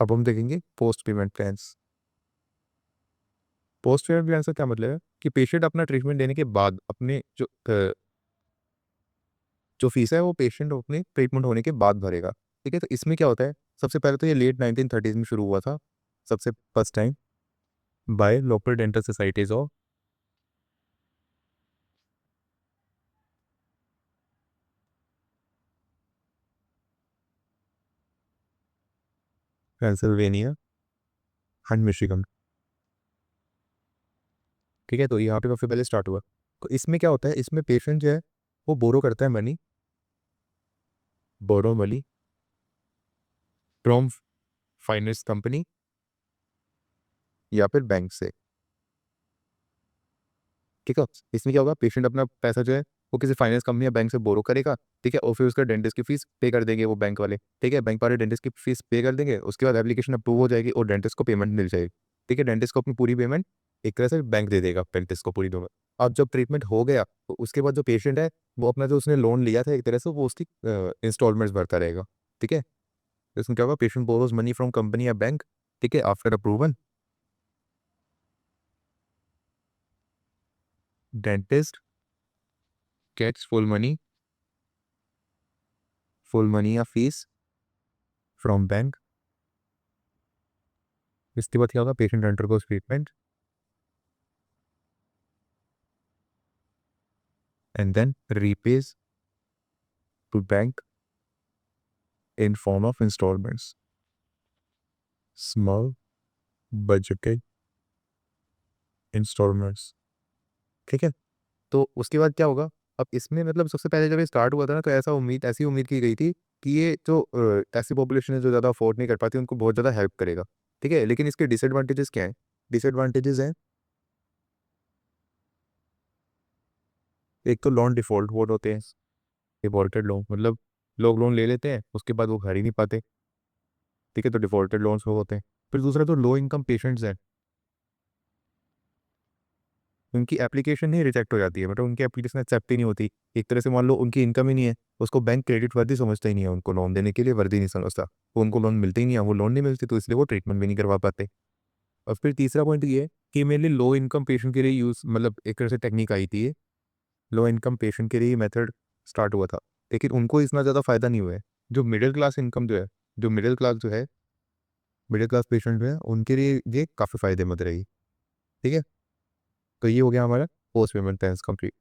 अब हम देखेंगे post payment plans. Post payment plan का क्या मतलब है कि पेशेंट अपना ट्रीटमेंट देने के बाद अपने जो फीस है वो पेशेंट अपने ट्रीटमेंट होने के बाद भरेगा। ठीक है, तो इसमें क्या होता है, सबसे पहले तो ये लेट 1930s में शुरू हुआ था, सबसे first time by local dental societies of Pennsylvania and Michigan. ठीक है, तो यहाँ पे सबसे पहले स्टार्ट हुआ। तो इसमें क्या होता है, इसमें पेशेंट जो है वो बोरो करता है money, borrow money from finance company या फिर बैंक से। ठीक है, इसमें क्या होगा, पेशेंट अपना पैसा जो है वो किसी फाइनेंस कंपनी या बैंक से बोरो करेगा। ठीक है, और फिर उसका डेंटिस्ट की फीस पे कर देंगे वो बैंक वाले। ठीक है, बैंक वाले डेंटिस्ट की फीस पे कर देंगे, उसके बाद एप्लीकेशन अप्रूव हो जाएगी और डेंटिस्ट को पेमेंट मिल जाएगी। ठीक है, डेंटिस्ट को अपनी पूरी पेमेंट एक तरह से बैंक दे देगा डेंटिस्ट को पूरी पेमेंट। अब जब ट्रीटमेंट हो गया तो उसके बाद जो पेशेंट है वो अपना जो उसने लोन लिया था एक तरह से वो उसकी इंस्टॉलमेंट्स भरता रहेगा। ठीक है, तो इसमें क्या होगा, patient borrows money from company या बैंक। ठीक है, after approval dentist gets full money या फीस फ्रॉम बैंक। इसके बाद क्या होगा, patient undergoes treatment and then repays to bank in form of instalments, small budgeted instalments. ठीक है, तो उसके बाद क्या होगा, अब इसमें मतलब सबसे पहले जब ये स्टार्ट हुआ था ना तो ऐसी उम्मीद की गई थी कि ये जो ऐसी पॉपुलेशन है जो ज़्यादा अफोर्ड नहीं कर पाती उनको बहुत ज़्यादा हेल्प करेगा। ठीक है, लेकिन इसके डिसएडवांटेजेस क्या हैं, डिसएडवांटेजेस हैं, एक तो लोन डिफॉल्ट बोर्ड होते हैं, डिफॉल्टेड लोन मतलब लोग लोन ले लेते हैं उसके बाद वो भर ही नहीं पाते। ठीक है, तो डिफॉल्टेड लोन्स वो होते हैं। फिर दूसरा तो लो इनकम पेशेंट्स हैं, उनकी एप्लीकेशन ही रिजेक्ट हो जाती है, मतलब उनकी एप्लीकेशन एक्सेप्ट ही नहीं होती। एक तरह से मान लो उनकी इनकम ही नहीं है, उसको बैंक क्रेडिट वर्दी समझता ही नहीं है, उनको लोन देने के लिए वर्दी नहीं समझता, तो उनको लोन मिलते ही नहीं है, वो लोन नहीं मिलती तो इसलिए वो ट्रीटमेंट भी नहीं करवा पाते। और फिर तीसरा पॉइंट ये है कि मेनली लो इनकम पेशेंट के लिए यूज़ मतलब एक तरह से टेक्निक आई थी, लो इनकम पेशेंट के लिए मेथड स्टार्ट हुआ था, लेकिन उनको इतना ज़्यादा फायदा नहीं हुआ है। जो मिडिल क्लास इनकम जो है, जो मिडिल क्लास जो है, मिडिल क्लास पेशेंट जो है उनके लिए ये काफ़ी फायदेमंद रही। ठीक है, तो ये हो गया हमारा पोस्ट पेमेंट प्लान्स कंप्लीट।